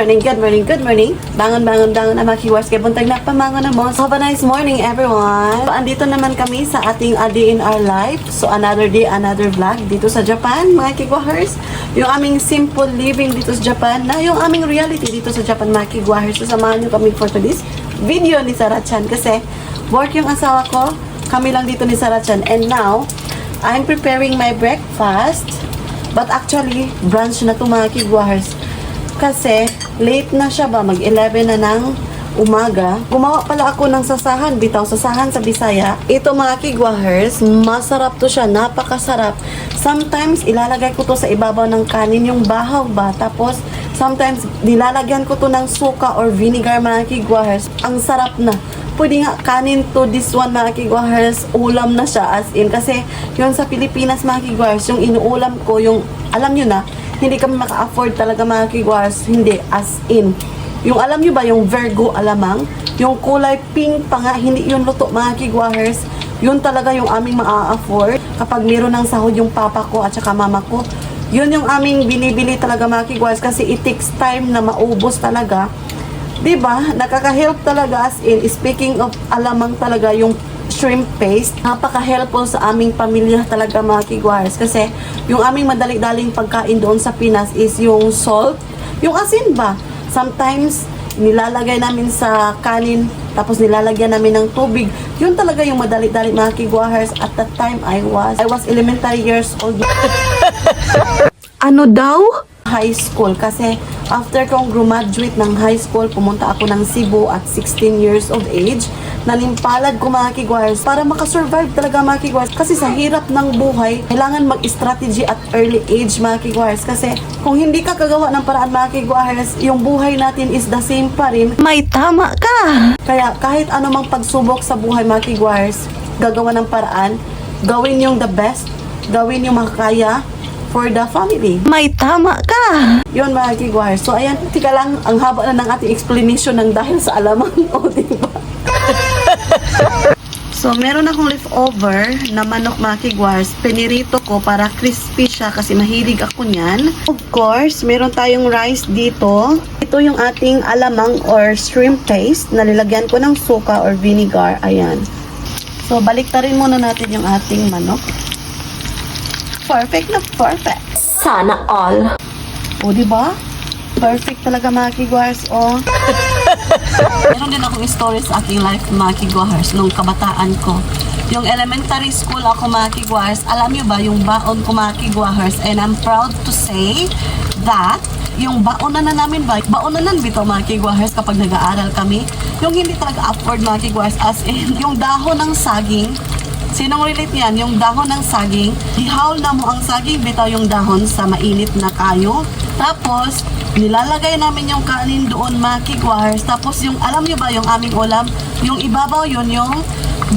morning, good morning, good morning. Bangon na mga kiwars. Kaya buntag na pamangon na mo. So, have a nice morning, everyone. So, andito naman kami sa ating A Day in Our Life. So, another day, another vlog dito sa Japan, mga kigwahers. Yung aming simple living dito sa Japan na yung aming reality dito sa Japan, mga kigwahers. So, samahan nyo kami for today's video ni Sarah-chan. Kasi, work yung asawa ko. Kami lang dito ni Sarah-chan. And now, I'm preparing my breakfast. But actually, brunch na ito, mga kigwahers. Kasi, late na siya ba? Mag-11 na ng umaga. Gumawa pala ako ng sasahan. Bitaw, sasahan sa Bisaya. Ito mga kigwahers, masarap to siya. Napakasarap. Sometimes, ilalagay ko to sa ibabaw ng kanin, yung bahaw ba? Tapos, sometimes, nilalagyan ko to ng suka or vinegar, mga kigwahers. Ang sarap na. Pwede nga kanin to this one, mga kigwahers. Ulam na siya, as in. Kasi, yun sa Pilipinas, mga kigwahers, yung inuulam ko, yung, alam nyo na, hindi kami maka-afford talaga, mga kigwahers. Hindi, as in. Yung alam nyo ba, yung Virgo alamang, yung kulay pink pa nga, hindi yung luto, mga kigwahers. Yun talaga yung aming maa-afford. Kapag meron ng sahod yung papa ko at saka mama ko, yun yung aming binibili talaga, mga kigwahers. Kasi it takes time na maubos talaga. Diba? Nakaka-help talaga, as in, speaking of alamang talaga, yung shrimp paste, napaka-helpful sa aming pamilya talaga, mga kigwahers. Kasi yung aming madali-daling pagkain doon sa Pinas is yung salt, yung asin ba? Sometimes, nilalagay namin sa kanin, tapos nilalagyan namin ng tubig. Yun talaga yung madali-dali, mga kigwahers. At that time, I was elementary years old. Ano daw? High school. Kasi after kong graduate ng high school, pumunta ako ng Cebu at 16 years of age. Nalimpalad ko, mga kigwahers, para makasurvive talaga, mga kigwahers. Kasi sa hirap ng buhay, kailangan mag-strategy at early age, mga kigwahers. Kasi kung hindi ka kagawa ng paraan, mga kigwahers, yung buhay natin is the same pa rin. May tama ka! Kaya kahit anumang pagsubok sa buhay, mga kigwahers, gagawa ng paraan, gawin yung the best, gawin yung makakaya for the family. May tama ka! Yun, mga kigwahers. So, ayan, tika lang, ang haba na ng ating explanation ng dahil sa alamang. O, diba? So, meron akong leftover na manok, mga kigwahers. Pinirito ko para crispy siya kasi mahilig ako niyan. Of course, meron tayong rice dito. Ito yung ating alamang or shrimp paste na nilagyan ko ng suka or vinegar. Ayan. So, baliktarin muna natin yung ating manok. Perfect na perfect. Sana all. O, diba? Perfect talaga, mga kigwahers. O. Meron din akong story sa aking life, mga kigwahers, nung kabataan ko. Yung elementary school ako, mga kigwahers, alam nyo ba, yung baon ko, mga kigwahers, and I'm proud to say that yung baonanan namin ba, baonanan bito, mga kigwahers, kapag nag-aaral kami, yung hindi talaga afford, mga kigwahers, as in, yung dahon ng saging. Sinong relate yan? Yung dahon ng saging, ihawl na mo ang saging, bitaw yung dahon sa mainit na kayo. Tapos, nilalagay namin yung kanin doon, mga kigwahers. Tapos, yung, alam nyo ba yung aming ulam? Yung ibabaw yun, yung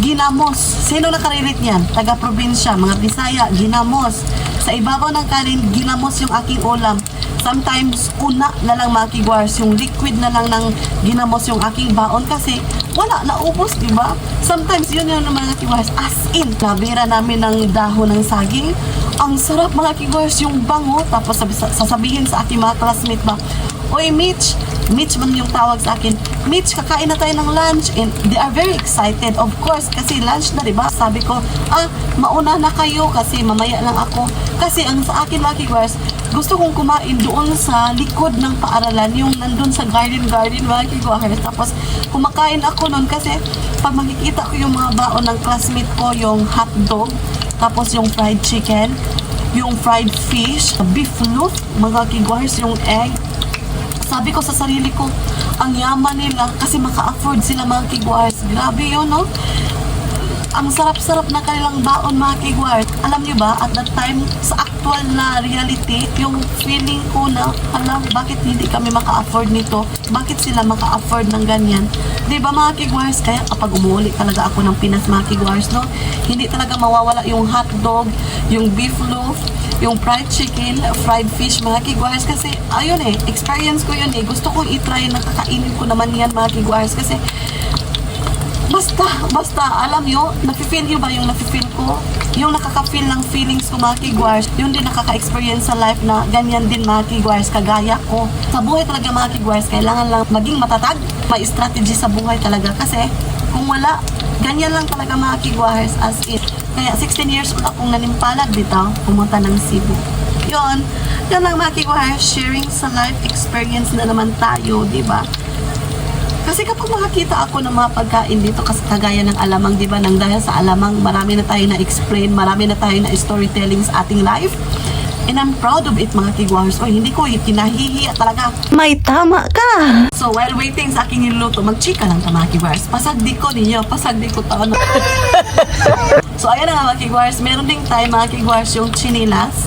ginamos. Sino nakarelate yan? Taga-probinsya, mga Bisaya, ginamos. Sa ibabaw ng kanin, ginamos yung aking ulam. Sometimes, una na lang, mga kigwahers, yung liquid na lang ng ginamos yung aking baon kasi wala, naubos, diba? Sometimes, yun yung mga kigwahers, as in, nabira namin ng dahon ng saging. Ang sarap, mga kigwahers, yung bango. Tapos, sasabihin sa aking mga classmate ba, "Oy, Mitch," Mitch man yung tawag sa akin, "Mitch, kakain na tayo ng lunch." And they are very excited, of course, kasi lunch na, diba? Sabi ko, mauna na kayo kasi mamaya lang ako. Kasi ang sa akin, mga kigwahers, gusto kong kumain doon sa likod ng paaralan, yung nandun sa garden, mga kigwahers. Tapos, kumakain ako noon kasi pag makikita ko yung mga baon ng classmate ko, yung hotdog, tapos yung fried chicken, yung fried fish, beef loaf, mga kigwahers, yung egg. Sabi ko sa sarili ko, ang yaman nila kasi maka-afford sila, mga kigwahers. Grabe yun, no? Ang sarap-sarap na kanilang baon, mga kigwahers. Alam niyo ba, at that time, sa actual na reality, yung feeling ko na, bakit hindi kami maka-afford nito? Bakit sila maka-afford ng ganyan? Diba, mga kigwahers? Kaya kapag umuwi talaga ako ng Pinas, mga kigwahers, no? Hindi talaga mawawala yung hotdog, yung beef loaf, yung fried chicken, fried fish, mga kigwahers. Kasi, ayun experience ko yun Gusto kong itry na kakainin ko naman yan, mga kigwahers. Kasi, Basta, alam nyo, nafe-feel nyo ba yung nafe-feel ko? Yung nakaka-feel ng feelings ko, mga kigwars, yung din nakaka-experience sa life na ganyan din, mga kigwars, kagaya ko. Sa buhay talaga, mga kigwars, kailangan lang maging matatag, may strategy sa buhay talaga. Kasi, kung wala, ganyan lang talaga, mga kigwars, as in. Kaya, 16 years old akong nanimpalad dito, pumunta ng Cebu. Yun lang, mga kigwars, sharing sa life experience na naman tayo, di ba? Kasi kapag makakita ako ng mga pagkain dito kasi kagaya ng alamang, di ba, nang dahil sa alamang, marami na tayo na-explain, marami na tayo na storytelling sa ating life. And I'm proud of it, mga kigwars. O, hindi ko kinahihiya talaga. May tama ka! So, while waiting sa aking niluto, mag-chika lang ka, mga kigwars. Pasagdi ko ninyo, pasagdi ko to. So, ayan na nga, mga kigwars. Meron ding tayo, mga kigwars, yung chinilas.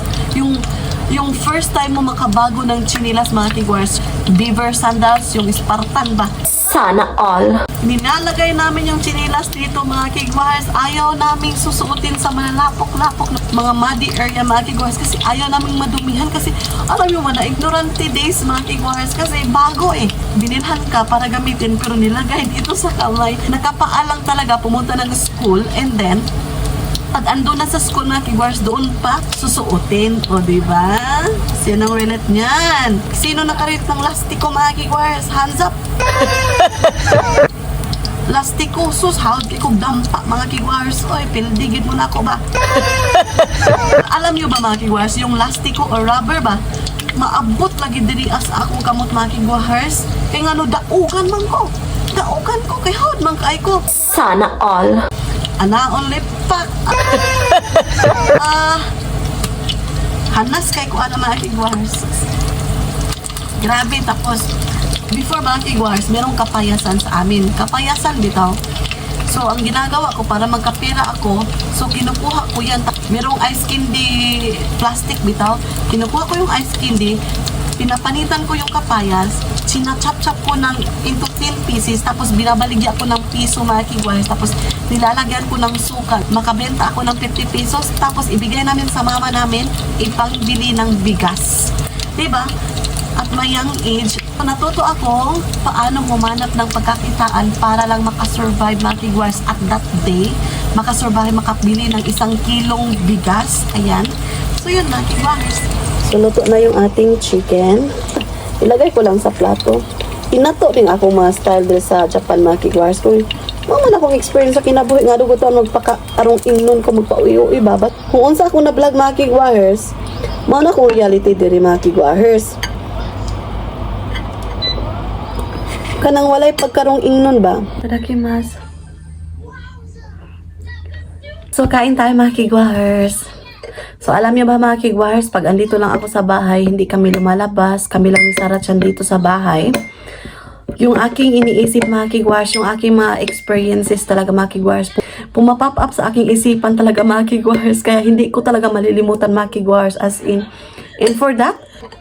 Yung first time mo makabago ng chinilas, mga kigwars, beaver sandals, yung Spartan ba? Sana all. Ninalagay namin yung chinilas dito, mga kigwars. Ayaw naming susuotin sa malalapok-lapok na mga muddy area, mga kigwars, kasi ayaw naming madumihan. Kasi alam mo na, ignorante days, mga kigwars, kasi bago binilhan ka para gamitin, pero nilagay dito sa kamay. Nakapaalang talaga pumunta ng school, and then pag ando na sa school, mga kigwars, doon pa susuotin. O, diba? Sinong relate niyan? Sino nakarelate ng lastiko, mga kigwars? Hands up! Lastiko, sus, hawad kikog dampa, mga kigwars. Oy, pildigid mo na ako ba? Alam niyo ba, mga kigwars, yung lastiko o rubber ba? Maabot lagi diri as akong kamot, mga kigwars. Kaya nga no, daugan man ko. Daugan ko, kay hawad man kay ko. Sana all. Only pa. Hanas kay ko mga kigwars. Grabe, tapos before, mga kigwars, merong kapayasan sa amin. Kapayasan bitaw. So, ang ginagawa ko para magkapira ako, so kinukuha ko yan. Merong ice candy plastic bitaw. Kinukuha ko yung ice candy, pinapanitan ko yung kapayas, sinachap-chap ko into 10 pieces, tapos binabaligya ko ng piso, mga kigwars, tapos nilalagyan ko ng sukat. Makabenta ako ng 50 pesos, tapos ibigay namin sa mama namin, ipangbili ng bigas. Diba? At my young age, natuto ako paano humanap ng pagkakitaan para lang makasurvive, mga kigwars, at that day. Makasurvive, makabili ng 1 kilong bigas. Ayan. So yun, mga kigwars. So luto na yung ating chicken. Ilagay ko lang sa plato. Inato din ako mga style din sa Japan, mga kigwars. Kung man akong experience sa kinabuhi nga dugutan, magpaka-arong ingnon ko, magpa-uwi-uwi babat. Kung unsa ako na vlog, mga kigwars, mao na akong reality diri, mga kigwars. Kanang walay pagkarong ingnon ba? Tadakimasu. So, kain tayo, mga kigwars. So, alam niyo ba, mga kigwars, pag andito lang ako sa bahay, hindi kami lumalabas, kami lang ni Sarah Chan dito sa bahay. Yung aking iniisip, mga kigwars, yung aking mga experiences talaga, mga kigwars, pumapop up sa aking isipan talaga, mga kigwars, kaya hindi ko talaga malilimutan, mga kigwars, as in. And for that,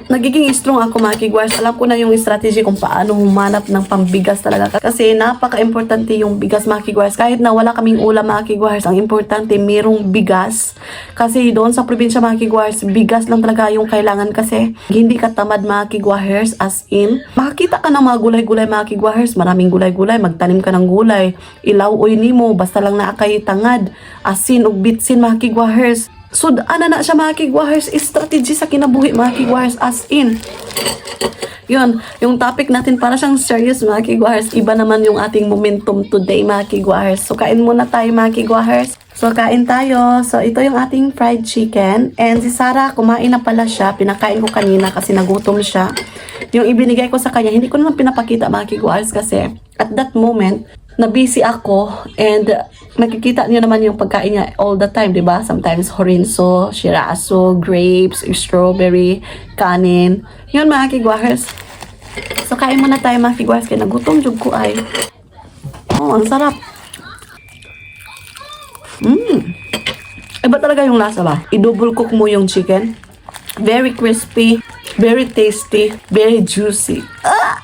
nagiging strong ako, mga kigwars. Alam ko na yung strategy kung paano humanap ng pambigas talaga. Kasi napaka-importante yung bigas, mga kigwars. Kahit na wala kaming ulam, mga kigwars, ang importante, mayroong bigas. Kasi doon sa probinsya, mga kigwars, bigas lang talaga yung kailangan kasi hindi ka tamad, mga kigwars, as in. Makakita ka ng mga gulay-gulay, mga kigwars. Maraming gulay-gulay. Magtanim ka ng gulay. Ilaw-uy nimo, basta lang na akay tangad. Asin o bitsin, mga kigwars. So, ana na siya, mga kigwars, strategy sa kinabuhi, mga kigwars, as in. Yun, yung topic natin para siyang serious, mga kigwars. Iba naman yung ating momentum today, mga kigwars. So, kain muna tayo, mga kigwars. So, kain tayo. So, ito yung ating fried chicken. And si Sarah, kumain na pala siya. Pinakain ko kanina kasi nagutom siya. Yung ibinigay ko sa kanya, hindi ko naman pinapakita, mga kigwars, kasi at that moment, na busy ako, and makikita niyo naman yung pagkain niya all the time, di ba? Sometimes horinso, shiraso, grapes, strawberry, kanin. Yun, mga kigwars. So, kain muna tayo, mga kigwars, kaya nagutom jug ko ay. Oh, ang sarap. Iba talaga yung lasa ba? I-double cook mo yung chicken. Very crispy, very tasty, very juicy. Ah!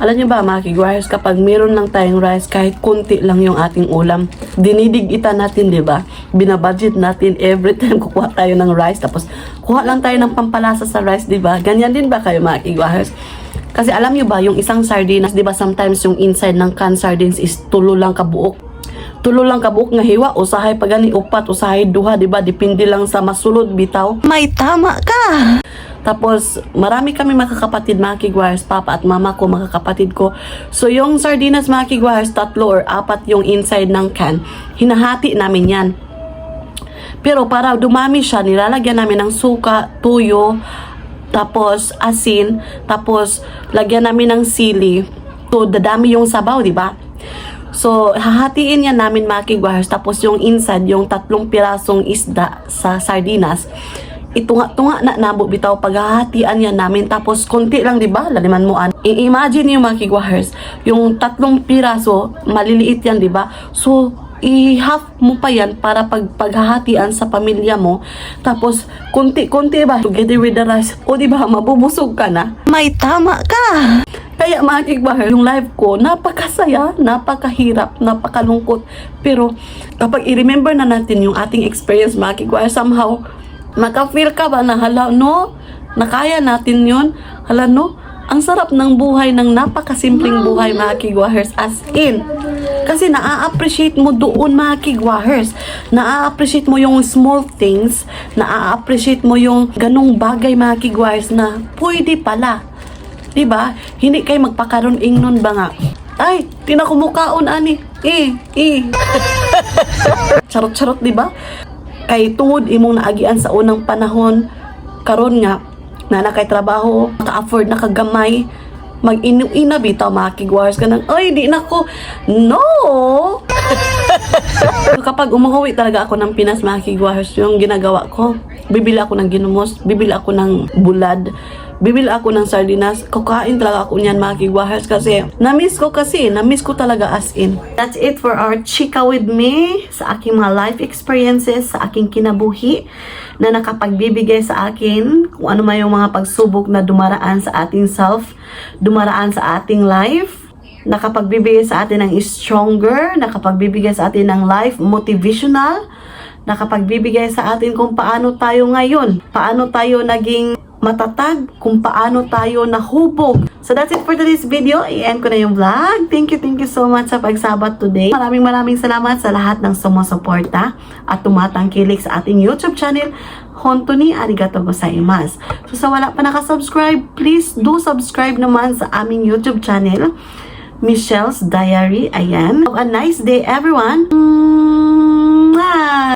Alam niyo ba mga kigwires, kapag meron lang tayong rice, kahit konti lang yung ating ulam, dinidigita natin, di ba? Binabudget natin every time kukuha tayo ng rice, tapos kuha lang tayo ng pampalasa sa rice, di ba? Ganyan din ba kayo mga kigwires? Kasi alam niyo ba, yung isang sardinas, di ba sometimes yung inside ng canned sardines is tulo lang kabuok. Tulo lang kabuok nga hiwa, usahay pagani upat, usahay duha, di ba? Depende lang sa masulod bitaw. May tama ka! Tapos, marami kami makakapatid, mga kigwires, papa at mama ko, makakapatid ko. So, yung sardinas, mga kigwires, 3 or 4 yung inside ng can, hinahati namin yan. Pero para dumami siya, nilalagyan namin ng suka, tuyo, tapos asin, tapos lagyan namin ng sili. So, dadami yung sabaw, di ba? So, hahatiin yan namin, mga kigwires, tapos yung inside, yung 3 pirasong isda sa sardinas, itunga na nabo bitaw paghahatian yan namin, tapos konti lang, di ba? Laliman mo an. I-imagine yung mga kigwires, yung 3 piraso, maliliit yan, di ba? So, i-half mo pa yan para paghahatian sa pamilya mo. Tapos, konti-konti ba? Together with the rice. O, di ba? Mabubusog ka na. May tama ka! Kaya mga kigwires, yung life ko, napakasaya, napakahirap, napakalungkot. Pero, kapag i-remember na natin yung ating experience, mga kigwires, somehow, maka-feel ka ba na hala no? Nakaya natin yun? Hala no? Ang sarap ng buhay, ng napakasimpleng buhay, mga kigwahers, as in. Kasi naa-appreciate mo doon, mga kigwahers. Naa-appreciate mo yung small things. Naa-appreciate mo yung ganong bagay, mga kigwahers, na pwede pala. Diba? Hindi kayo magpakaroon ingnon ba nga? Ay, tinakumukaon, ani. Charot-charot, diba? Kay tungod imong naagian sa unang panahon, karon nga na nakay trabaho, naka-afford na kagamay, mag-inu-ina bitaw, mga kigwars ka ng, ay di na ko, no! Kapag umuwi talaga ako ng Pinas, mga kigwars, yung ginagawa ko, bibili ako ng ginumos, bibili ako ng bulad, bibili ako ng sardinas, kukain talaga ako niyan, mga kigwahers, kasi namiss ko talaga as in. That's it for our chika with me, sa aking mga life experiences, sa aking kinabuhi, na nakapagbibigay sa akin kung ano man yung mga pagsubok na dumaraan sa ating self, dumaraan sa ating life, nakapagbibigay sa atin ng stronger, nakapagbibigay sa atin ng life motivational, nakapagbibigay sa atin kung paano tayo ngayon, paano tayo naging matatag, kung paano tayo nahubog. So that's it for today's video. I-end ko na yung vlog. Thank you so much sa pagsabat today. Maraming salamat sa lahat ng sumusuporta at tumatangkilik sa ating YouTube channel. Hontoni, arigato gozaimasu. So sa wala pa nakasubscribe, please do subscribe naman sa aming YouTube channel, Michelle's Diary. Ayan. Have a nice day, everyone. Mwah!